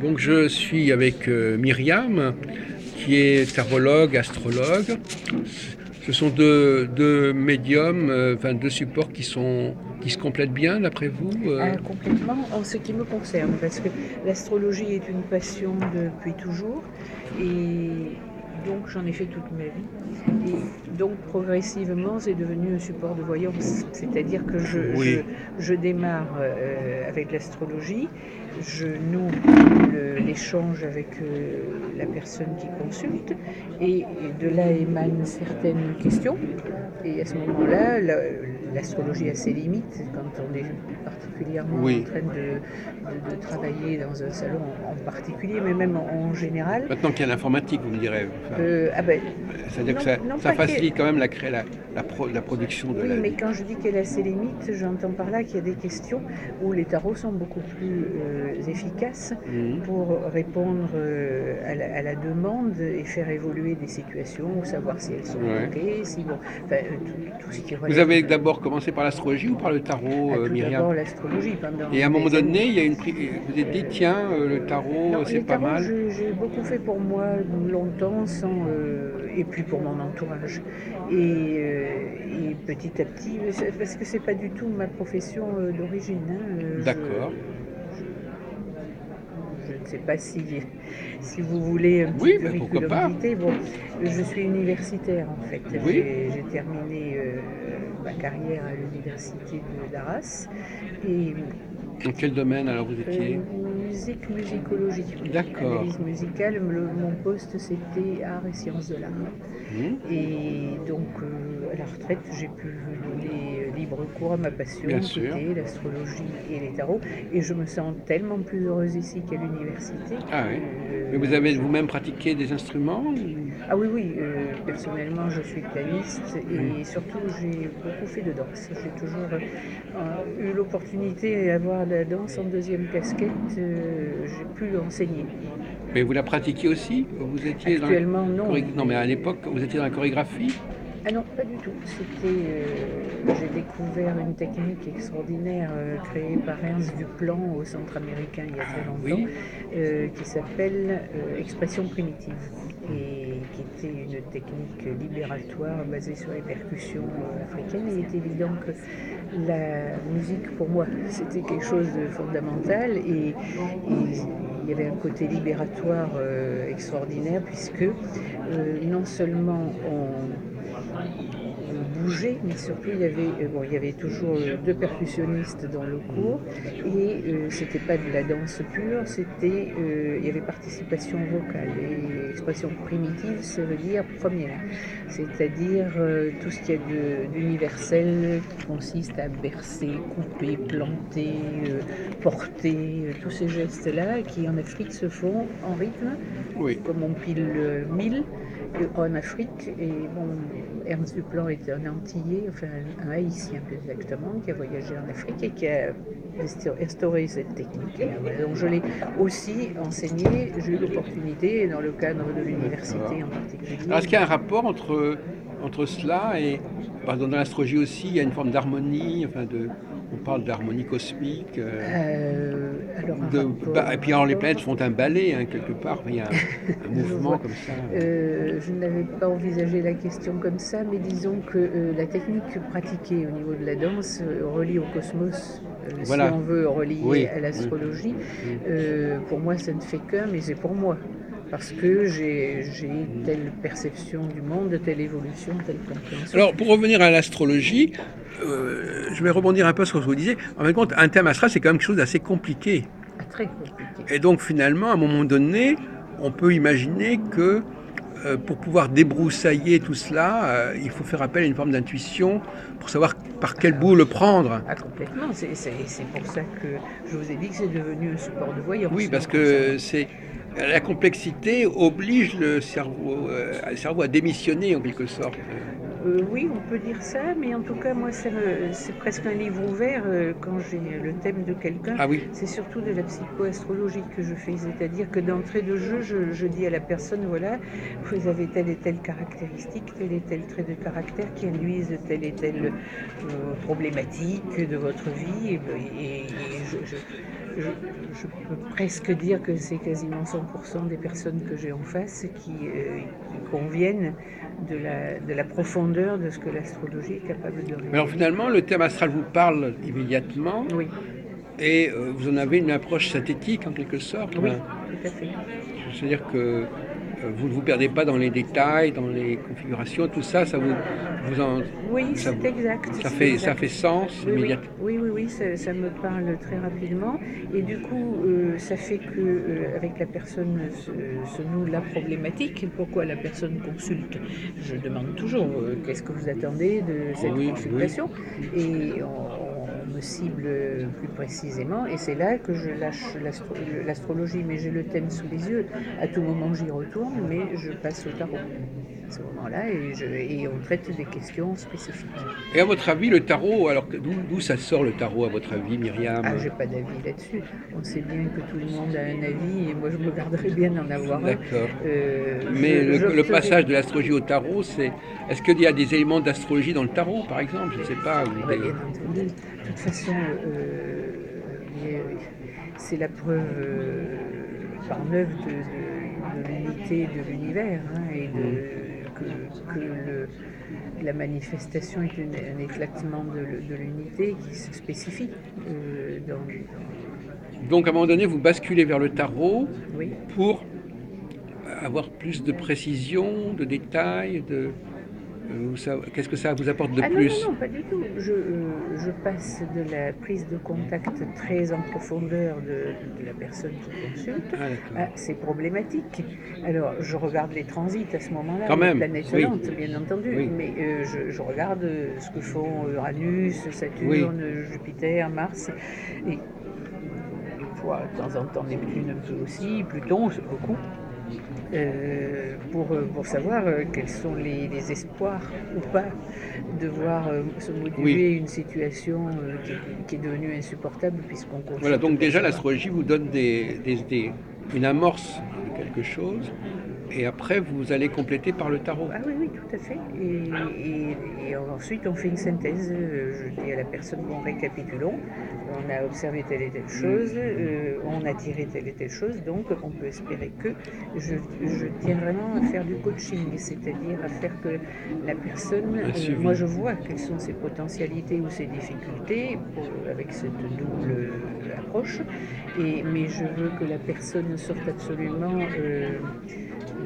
Donc je suis avec Myriam, qui est tarologue, astrologue. Ce sont deux médiums, enfin deux supports qui se complètent bien d'après vous. Complètement en ce qui me concerne, parce que l'astrologie est une passion depuis toujours, et donc j'en ai fait toute ma vie. Et donc progressivement, c'est devenu un support de voyance, c'est-à-dire que Oui. je démarre avec l'astrologie, je noue l'échange avec la personne qui consulte, et de là émanent certaines questions. Et à ce moment-là, l'astrologie a ses limites quand on est particulièrement en Oui. train de travailler dans un salon en particulier, mais même en général. Maintenant qu'il y a l'informatique, vous me direz. Enfin, Ah ben, c'est-à-dire que non, non ça pas que. facilite quand même la production de Oui, la mais vie. quand je dis qu'elle a ses limites, j'entends par là qu'il y a des questions où les tarots sont beaucoup plus efficaces Mhm. pour répondre à la demande et faire évoluer des situations, ou savoir si elles sont Ouais. bloquées, si bon, enfin, tout ce qui Vous relève avez d'abord commencé par l'astrologie ou par le tarot, à tout Myriam? d'abord l'astrologie Et à pendant un moment des années. donné, vous êtes dit, tiens, le tarot, Non, c'est les pas tarots, mal. j'ai beaucoup fait pour moi longtemps, et puis pour mon entourage. Et petit à petit, parce que c'est pas du tout ma profession d'origine, hein, D'accord. je ne sais pas si vous voulez un petit Oui, mais pourquoi curriculum pas? vitae. Bon, je suis universitaire en fait. Oui. J'ai terminé ma carrière à l'université d'Arras. Et Dans quel domaine alors vous étiez? musique, musicologie, D'accord. analyse musicale. Mon poste c'était art et sciences de l'art. Hmm. Et donc à la retraite, j'ai pu donner libre cours à ma Bien passion qui sûr. était l'astrologie et les tarots. Et je me sens tellement plus heureuse ici qu'à l'université Ah que oui. Mais vous avez je... vous-même pratiqué des instruments Ah oui, oui, personnellement je suis pianiste Oui. et surtout j'ai beaucoup fait de danse. J'ai toujours eu l'opportunité d'avoir la danse en deuxième casquette. J'ai pu enseigner. Mais vous la pratiquiez aussi? Vous étiez dans la Actuellement non, Non, mais à mais l'époque, vous étiez dans la chorégraphie? ah non, pas du tout. J'ai découvert une technique extraordinaire créée par Ernst Duplan au Centre américain il y a très Ah longtemps, oui. qui s'appelle expression primitive, et qui était une technique libératoire basée sur les percussions africaines. Il est évident que la musique, pour moi, c'était quelque chose de fondamental, et il y avait un côté libératoire extraordinaire, puisque non seulement on bougeait, mais surtout il y avait toujours deux percussionnistes dans le cours, et c'était pas de la danse pure, il y avait participation vocale. Et expression primitive, ça veut dire première, c'est-à-dire tout ce qu'il y a d'universel qui consiste à bercer, couper, planter, porter, tous ces gestes-là qui en Afrique se font en rythme, Oui. comme on pile 1000 en Afrique. Et bon, Ernst Duplan était un Antillais, enfin un Haïtien plus exactement, qui a voyagé en Afrique et qui a instauré cette technique. Et voilà, donc je l'ai aussi enseigné, j'ai eu l'opportunité, dans le cadre de D'accord. l'université en Alors, particulier. est-ce qu'il y a un rapport entre cela et, par exemple, dans l'astrologie aussi, il y a une forme d'harmonie, on parle d'harmonie cosmique, Alors un rapport, et puis alors les planètes font un ballet, hein, quelque part, il y a un je mouvement vois. comme ça. Je n'avais pas envisagé la question comme ça, mais disons que la technique pratiquée au niveau de la danse relie au cosmos, si Voilà. on veut relier Oui. à Oui. l'astrologie. Oui. Pour moi, ça ne fait qu'un, mais c'est pour moi. Parce que j'ai Mm. telle perception du monde, telle évolution, telle compréhension. Alors, pour revenir à l'astrologie, je vais rebondir un peu sur ce que vous disiez. En fin de compte, un thème astral, c'est quand même quelque chose d'assez compliqué. Ah, très compliqué. Et donc, finalement, à un moment donné, on peut imaginer que pour pouvoir débroussailler tout cela, il faut faire appel à une forme d'intuition pour savoir par quel Ah bout le oui, prendre. ah, complètement. C'est pour ça que je vous ai dit que c'est devenu un support de Oui, voyance me parce concernant. que c'est la complexité oblige le cerveau à démissionner en quelque sorte. Oui, on peut dire ça, mais en tout cas, moi, c'est presque un livre ouvert quand j'ai le thème de quelqu'un. Ah oui, C'est surtout de la psychoastrologie que je fais, c'est-à-dire que d'entrée de jeu, je dis à la personne, voilà, vous avez telle et telle caractéristique, tel et tel trait de caractère qui induisent telle et telle problématique de votre vie, et je peux presque dire que c'est quasiment 100% des personnes que j'ai en face qui conviennent de la profondeur de ce que l'astrologie est capable de Mais alors révéler. finalement, le thème astral vous parle immédiatement Oui, et vous en avez une approche synthétique en quelque sorte. oui, Hein. tout à fait. C'est-à-dire que vous ne vous perdez pas dans les détails, dans les configurations, tout ça, vous en, Oui, ça, c'est exact, ça c'est ça fait exact. sens Oui, oui, immédiatement. oui, oui, oui, ça me parle très rapidement. Et du coup, ça fait que avec la personne se noue la problématique. Pourquoi la personne consulte? Je demande toujours qu'est-ce que vous attendez de cette Oui, oui. consultation, et on me cible plus précisément. Et c'est là que je lâche l'astrologie, mais j'ai le thème sous les yeux. À tout moment, j'y retourne, mais je passe au tarot à ce moment-là, et on traite des questions spécifiques. Et à votre avis, le tarot, alors d'où ça sort le tarot à votre avis, Ah, Myriam? j'ai pas d'avis là-dessus. On sait bien que tout le monde a un avis, et moi je me garderais bien d'en avoir un. D'accord. Mais le J'opterais. passage de l'astrologie au tarot, c'est. Est-ce qu'il y a des éléments d'astrologie dans le tarot, par exemple? Je ne sais pas. Ah bah, bien entendu. De toute façon, c'est la preuve par neuf de l'unité de l'univers, hein, Hmm. que la manifestation est un éclatement de l'unité qui se spécifie Donc, à un moment donné, vous basculez vers le tarot oui. pour avoir plus de précision, de détails, qu'est-ce que ça vous apporte de Ah non, non, plus? non, pas du tout. Je passe de la prise de contact très en profondeur de la personne qui consulte Ah, d'accord. à ses problématiques. Alors, je regarde les transits à ce moment-là, Quand les même, planètes oui, lentes, bien entendu, oui, mais je regarde ce que font Uranus, oui. Saturne, Jupiter, Mars, et une fois, de temps en temps, Neptune un peu aussi, Pluton, c'est beaucoup. Pour savoir quels sont les espoirs ou pas de voir se Oui. moduler une situation qui est devenue insupportable puisqu'on Voilà, consulte donc pour déjà savoir. l'astrologie vous donne une amorce de quelque chose, et après vous allez compléter par le tarot. Ah oui, oui, tout à fait. Et ensuite, on fait une synthèse. Je dis à la personne, bon, récapitulons. On a observé telle et telle chose, on a tiré telle et telle chose, donc on peut espérer que je tiens vraiment à faire du coaching, c'est-à-dire à faire que la personne, Un moi suivi. je vois quelles sont ses potentialités ou ses difficultés avec cette double approche, mais je veux que la personne sorte absolument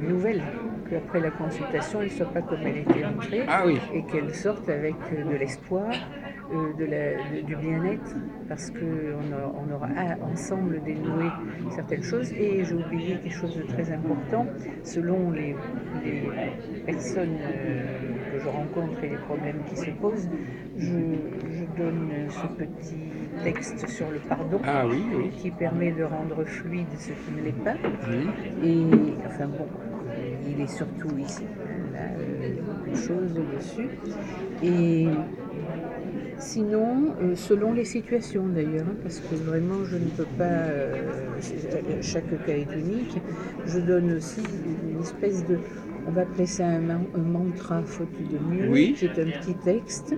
nouvelle, qu'après la consultation, elle ne soit pas comme elle était entrée, Ah oui. et qu'elle sorte avec de l'espoir, du bien-être, parce qu'on aura ensemble dénoué certaines choses. Et j'ai oublié quelque chose de très important, selon les personnes que je rencontre et les problèmes qui se posent, je donne ce petit texte sur le pardon Ah oui, oui. qui permet de rendre fluide ce qui ne l'est pas. Mhm. Et enfin bon, il est surtout ici. Là, il y a beaucoup de choses dessus. Et sinon, selon les situations d'ailleurs, hein, parce que vraiment je ne peux pas, chaque cas est unique, je donne aussi une espèce de, on va appeler ça un mantra faute de mieux, Oui. qui est un petit texte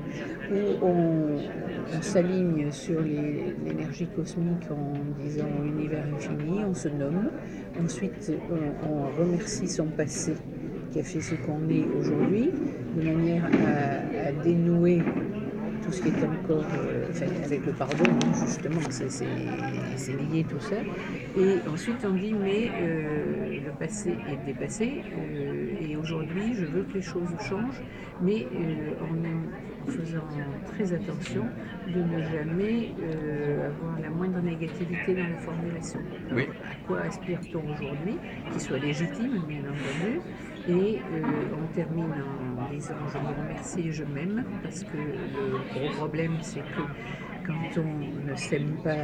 où on s'aligne sur l'énergie cosmique en disant univers infini, on se nomme, ensuite on remercie son passé qui a fait ce qu'on est aujourd'hui, de manière à dénouer tout ce qui est encore, enfin, avec le pardon, hein, justement, c'est lié tout ça. Et ensuite on dit, mais le passé est dépassé, et aujourd'hui je veux que les choses changent, mais en faisant très attention de ne jamais avoir la moindre négativité dans la formulation. Alors, Oui. à quoi aspire-t-on aujourd'hui, qui soit légitime, bien entendu, et on termine en disant je me remercie et je m'aime, parce que le gros problème c'est que quand on ne s'aime pas,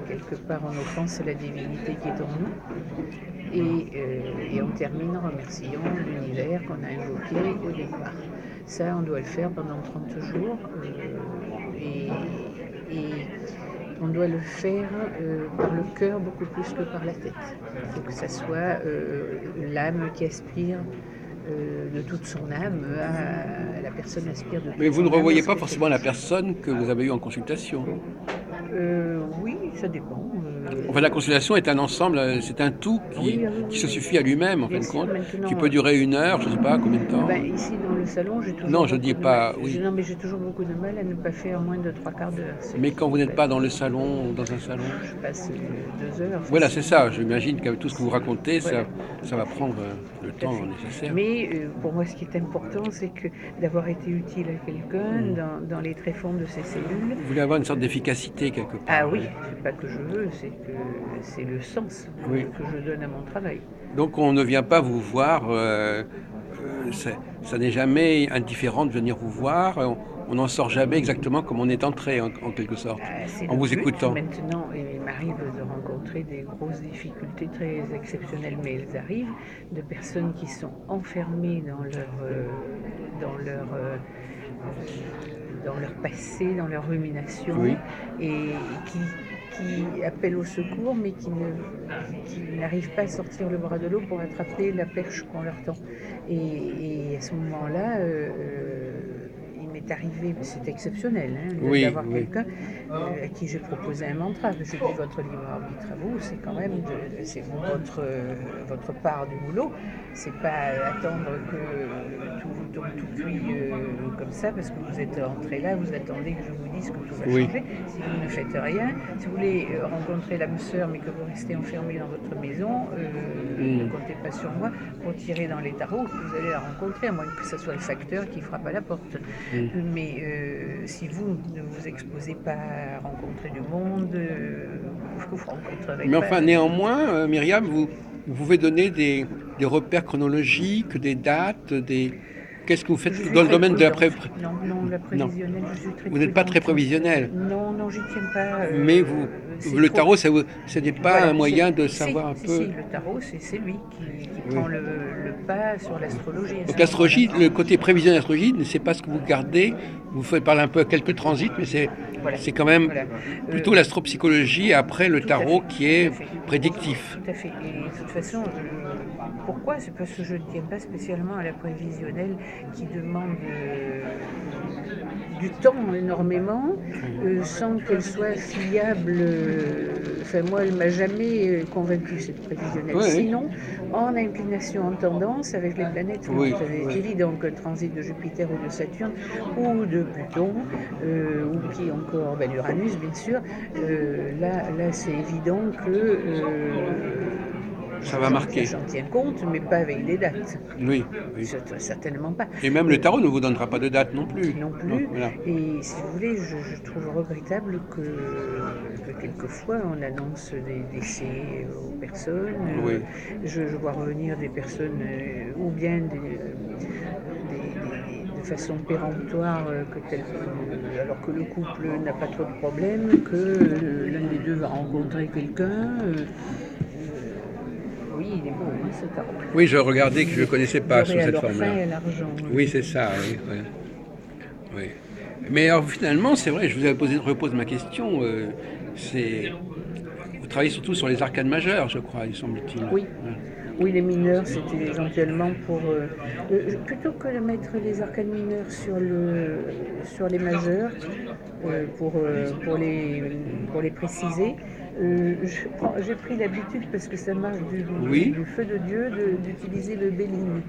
quelque part on offense la divinité qui est en nous, et on termine en remerciant l'univers qu'on a invoqué au départ. Ça, on doit le faire pendant 30 jours, et on doit le faire par le cœur beaucoup plus que par la tête. Il faut que ça soit l'âme qui aspire de toute son âme, la personne aspire de Mais toute vous ne son âme à revoyez ce pas qu'elle fait. forcément la personne que vous avez eue en consultation. Oui, ça dépend. Enfin, la constellation est un ensemble, c'est un tout qui se suffit à lui-même, en fin Bien de sûr, compte, qui maintenant, peut durer 1 heure, je ne sais pas combien de temps. ici dans le salon, j'ai toujours Non, je beaucoup dis de mal. pas, oui. Non, mais j'ai toujours beaucoup de mal à ne pas faire moins de 3/4 d'heure. Mais quand vous n'êtes pas dans le salon ou dans un salon. Je passe 2 heures Voilà, c'est facilement. ça. J'imagine qu'avec tout ce que vous racontez, Voilà, ça va prendre le tout à temps fait. nécessaire. Mais pour moi, ce qui est important, c'est que d'avoir été utile à quelqu'un dans les tréfonds de ses cellules. Vous voulez avoir une sorte d'efficacité quelque part. Ah oui, Oui. c'est pas que je veux, c'est que c'est le sens Oui. que je donne à mon travail. Donc on ne vient pas vous voir, ça n'est jamais indifférent de venir vous voir, on n'en sort jamais exactement comme on est entré en quelque sorte, C'est en le vous but. écoutant. Maintenant, il m'arrive de rencontrer des grosses difficultés très exceptionnelles, mais elles arrivent, de personnes qui sont enfermées dans leur, euh, dans leur passé, dans leur rumination, Oui. et qui appellent au secours, mais qui n'arrivent pas à sortir le bras de l'eau pour attraper la perche qu'on leur tend. Et à ce moment-là, il m'est arrivé, c'est exceptionnel, d'avoir quelqu'un à qui j'ai proposé un mantra. Je dis, votre libre arbitre à vous, c'est quand même c'est votre part du boulot. C'est pas attendre que tout vous tombe tout cuit comme ça, parce que vous êtes entré là, vous attendez que je vous dise que tout va changer. Si vous ne faites rien, si vous voulez rencontrer l'âme sœur, mais que vous restez enfermé dans votre maison, ne comptez pas sur moi pour tirer dans les tarots, que vous allez la rencontrer, à moins que ce soit le facteur qui frappe à la porte. Mais si vous ne vous exposez pas à rencontrer du monde, vous ne rencontrerez pas. Mais enfin, néanmoins, Myriam, vous pouvez donner des repères chronologiques, des dates, Qu'est-ce que vous faites dans le domaine de la prévision? Non, la prévisionnelle, je suis très Vous n'êtes pas très prévisionnel. Non, j'y tiens pas. Mais le tarot, ce n'est pas un moyen de savoir un peu. Si, le tarot, c'est lui qui prend le pas sur l'astrologie. Donc l'astrologie, le côté prévisionnel de l'astrologie, c'est pas ce que vous gardez. Vous faites parler un peu à quelques transits, mais c'est quand même plutôt l'astropsychologie après le tarot qui est prédictif. Tout à fait. Et de toute façon, pourquoi? C'est parce que je ne tiens pas spécialement à la prévisionnelle qui demande du temps énormément, sans qu'elle soit fiable. Enfin, moi, elle ne m'a jamais convaincue, cette prévisionnelle. Oui. Sinon, en inclination, en tendance, avec les planètes, c'est évident que le transit de Jupiter ou de Saturne, ou de Pluton, ou qui encore, l'Uranus, bien sûr, là c'est évident que ça va marquer. J'en tiens compte, mais pas avec des dates. Oui. Certainement pas. Et même le tarot ne vous donnera pas de date non plus. Non plus. Voilà. Et si vous voulez, je trouve regrettable que quelquefois on annonce des décès aux personnes. Oui. Je vois revenir des personnes, ou bien de façon péremptoire, alors que le couple n'a pas trop de problèmes, que l'un des deux va rencontrer quelqu'un. Oui, il est beau, ce tarot. Oui, je regardais que je ne connaissais pas sous cette forme-là. Oui, c'est ça. Oui. Mais alors finalement, c'est vrai, je vous repose ma question. Vous travaillez surtout sur les arcanes majeures, je crois, il semble-t-il. Oui. Oui, les mineurs, c'était éventuellement pour... plutôt que de mettre les arcanes mineurs sur les majeurs, pour les préciser, j'ai pris l'habitude, parce que ça marche du feu de Dieu, d'utiliser le Béline.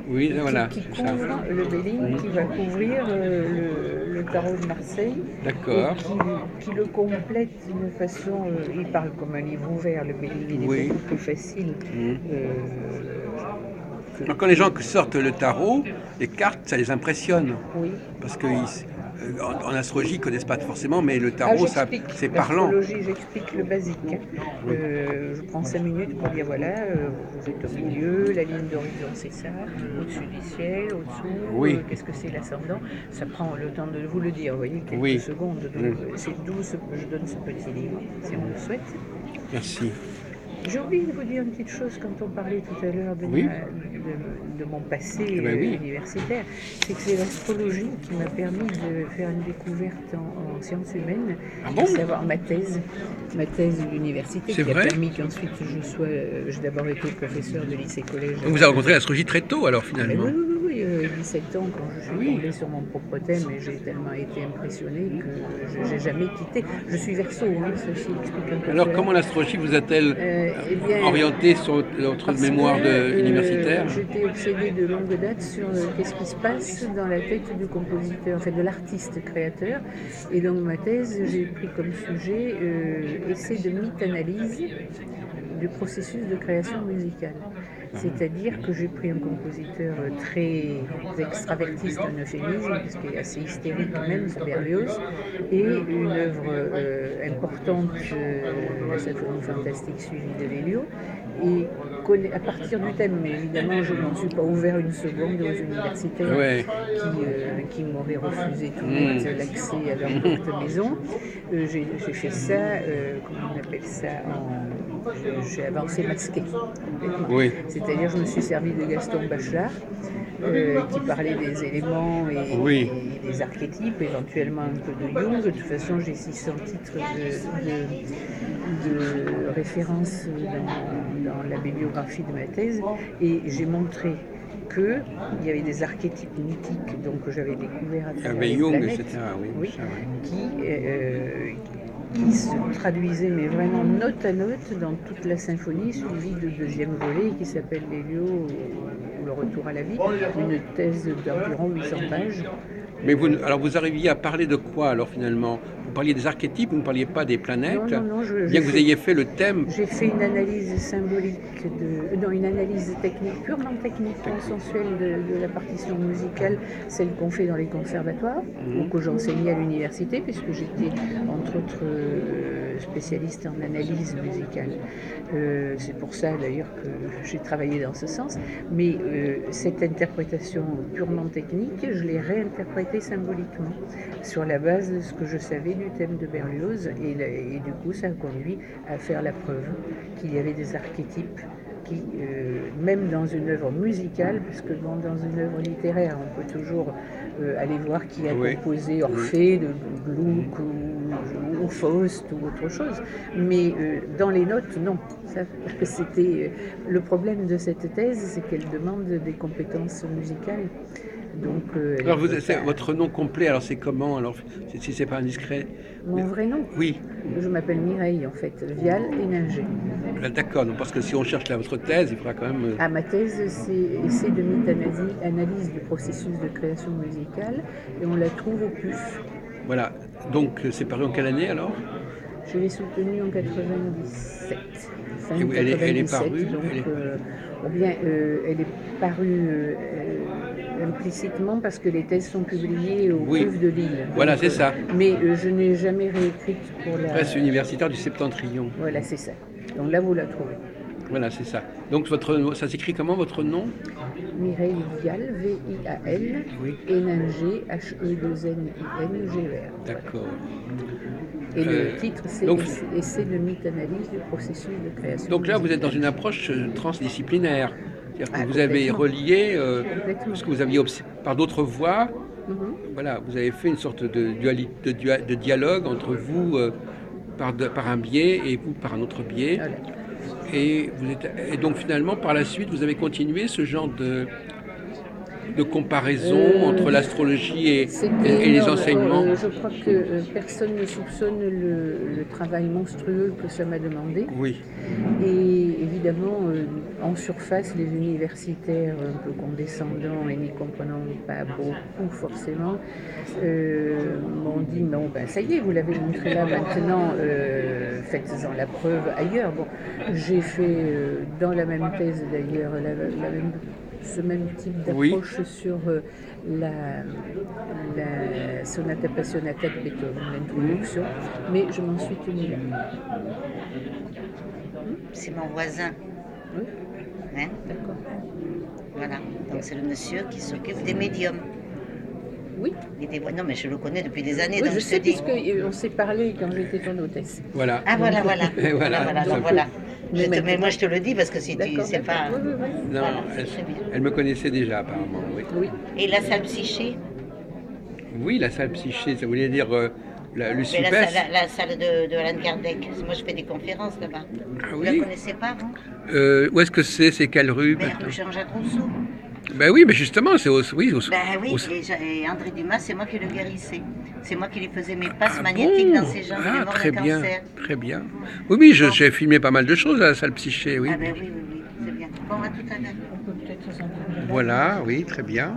Oui, voilà. Qui couvre le Béline, qui va couvrir le tarot de Marseille. D'accord. Qui le complète d'une façon... il parle comme un livre ouvert, le Béline, il est beaucoup plus facile. Donc quand les gens sortent le tarot, les cartes, ça les impressionne. Oui. Parce qu'en astrologie, ils ne connaissent pas forcément, mais le tarot, c'est parlant. L'astrologie, j'explique le basique. Je prends 5 minutes pour dire, voilà, vous êtes au milieu, la ligne d'horizon, c'est ça, au-dessus du ciel, au-dessous, qu'est-ce que c'est l'ascendant? Ça prend le temps de vous le dire, vous voyez, quelques secondes. Donc, c'est d'où je donne ce petit livre, si on le souhaite. Merci. J'ai oublié de vous dire une petite chose quand on parlait tout à l'heure de mon passé universitaire. C'est que c'est l'astrologie qui m'a permis de faire une découverte en sciences humaines, à savoir ma thèse de l'université, qui a permis qu'ensuite j'ai d'abord été professeur de lycée-collège. Vous avez rencontré l'astrologie très tôt alors finalement. Oui, j'avais 17 ans quand je suis tombée sur mon propre thème et j'ai tellement été impressionnée que je n'ai jamais quitté. Je suis Verseau, hein, ceci explique un peu Alors, cela. comment l'astrologie vous a-t-elle Eh bien, orienté sur votre parce mémoire que universitaire? j'étais obsédée de longue date sur qu'est-ce qui se passe dans la tête du compositeur, enfin de l'artiste créateur. Et donc ma thèse, j'ai pris comme sujet essai de mythe-analyse du processus de création musicale. C'est-à-dire que j'ai pris un compositeur très extravertiste, un euphémisme, parce qu'il est assez hystérique même, c'est Berlioz, et une œuvre importante, la symphonie fantastique suivie de Lelio, et à partir du thème, mais évidemment je n'en suis pas ouvert une seconde aux universitaires qui m'auraient refusé tout net l'accès à leur petite maison. J'ai fait ça, comment on appelle ça, j'ai avancé masqué. Oui. C'est-à-dire je me suis servi de Gaston Bachelard qui parlait des éléments et des archétypes, éventuellement un peu de Jung. De toute façon, j'ai 600 titres de référence dans la bibliographie de ma thèse et j'ai montré qu'il y avait des archétypes mythiques donc, que j'avais découverts à travers les Jung, planètes, etc. Oui, ça, qui se traduisait mais vraiment note à note dans toute la symphonie, suivie de deuxième volet qui s'appelle Lélio ou le retour à la vie, une thèse d'environ 800 pages. Mais vous arriviez à parler de quoi alors finalement? Vous parliez des archétypes, vous ne parliez pas des planètes? Non, bien que vous ayez fait le thème. J'ai fait une analyse symbolique, une analyse technique, purement technique, consensuelle de la partition musicale, celle qu'on fait dans les conservatoires, ou que j'enseignais à l'université, puisque j'étais entre autres spécialiste en analyse musicale. C'est pour ça d'ailleurs que j'ai travaillé dans ce sens. Mais cette interprétation purement technique, je l'ai réinterprétée symboliquement sur la base de ce que je savais du thème de Berlioz et du coup ça a conduit à faire la preuve qu'il y avait des archétypes qui, même dans une œuvre musicale, parce que dans une œuvre littéraire, on peut toujours aller voir qui a composé Orphée de Gluck ou Faust ou autre chose, mais dans les notes, non. C'était le problème de cette thèse, c'est qu'elle demande des compétences musicales. Donc, alors votre nom complet, alors c'est comment alors, si c'est pas indiscret? Mon vrai nom? Oui. Je m'appelle Mireille en fait, Vial Héninger. D'accord, donc parce que si on cherche votre thèse, il faudra quand même... Ah, ma thèse, c'est essai de mythe-analyse du processus de création musicale et on la trouve au PUF. Voilà, donc c'est paru en quelle année alors? Je l'ai soutenue en 97. Fin 97, elle est parue donc, elle est parue implicitement parce que les thèses sont publiées au PUF de Lille. Voilà, c'est ça. Mais je n'ai jamais réécrite pour la... Presse universitaire du Septentrion. Voilà, c'est ça. Donc là, vous la trouvez. Voilà, c'est ça. Donc ça s'écrit comment votre nom? Mireille Vial, V-I-A-L, Héninger, H-E-2-N-I-N-G-E-R. D'accord. Et le titre, c'est Essai de mythe-analyse du processus de création. Donc là, vous êtes dans une approche transdisciplinaire. C'est-à-dire que vous avez relié ce que vous aviez par d'autres voies. Voilà, vous avez fait une sorte de dialogue entre vous par un biais et vous par un autre biais. Voilà. Et donc finalement, par la suite, vous avez continué ce genre de comparaison entre l'astrologie et les enseignements? Je crois que personne ne soupçonne le travail monstrueux que ça m'a demandé. Oui. Et évidemment, en surface, les universitaires un peu condescendants et n'y comprenant pas beaucoup forcément m'ont dit bon, ben, ça y est, vous l'avez montré là maintenant, faites-en la preuve ailleurs. Bon, j'ai fait dans la même thèse d'ailleurs ce même type d'approche sur la sonate appassionata de Beethoven, l'introduction, mais je m'en suis tenue là. C'est mon voisin. Oui. Hein? D'accord. Voilà, donc c'est le monsieur qui s'occupe des médiums. Oui. Non, mais je le connais depuis des années, oui, donc je sais, puisqu'on s'est parlé quand j'étais ton hôtesse. Voilà. Ah, voilà. Voilà. Mais je te le dis parce que si tu sais pas... Oui. Non, voilà, elle me connaissait déjà apparemment, oui. Et la salle psyché? Oui, la salle psyché, ça voulait dire le SUPES. La salle de Alan Kardec. Moi, je fais des conférences là-bas. Ah, vous oui. la connaissez pas, vous? Où est-ce que c'est? C'est quelle rue? Rue Jean-Jacques Rousseau. Ben oui, mais justement, c'est oui, Ben oui, et André Dumas, c'est moi qui le guérissais. C'est moi qui lui faisais mes passes ah magnétiques bon? dans ses jambes. Il est Ah, mort très d'un bien, cancer. très bien. Oui, oui, Bon. j'ai filmé pas mal de choses à la salle Psyché, oui. Ah ben oui, oui, oui, c'est bien. Bon, à tout à l'heure. On peut peut-être s'en prendre. Voilà, oui, très bien.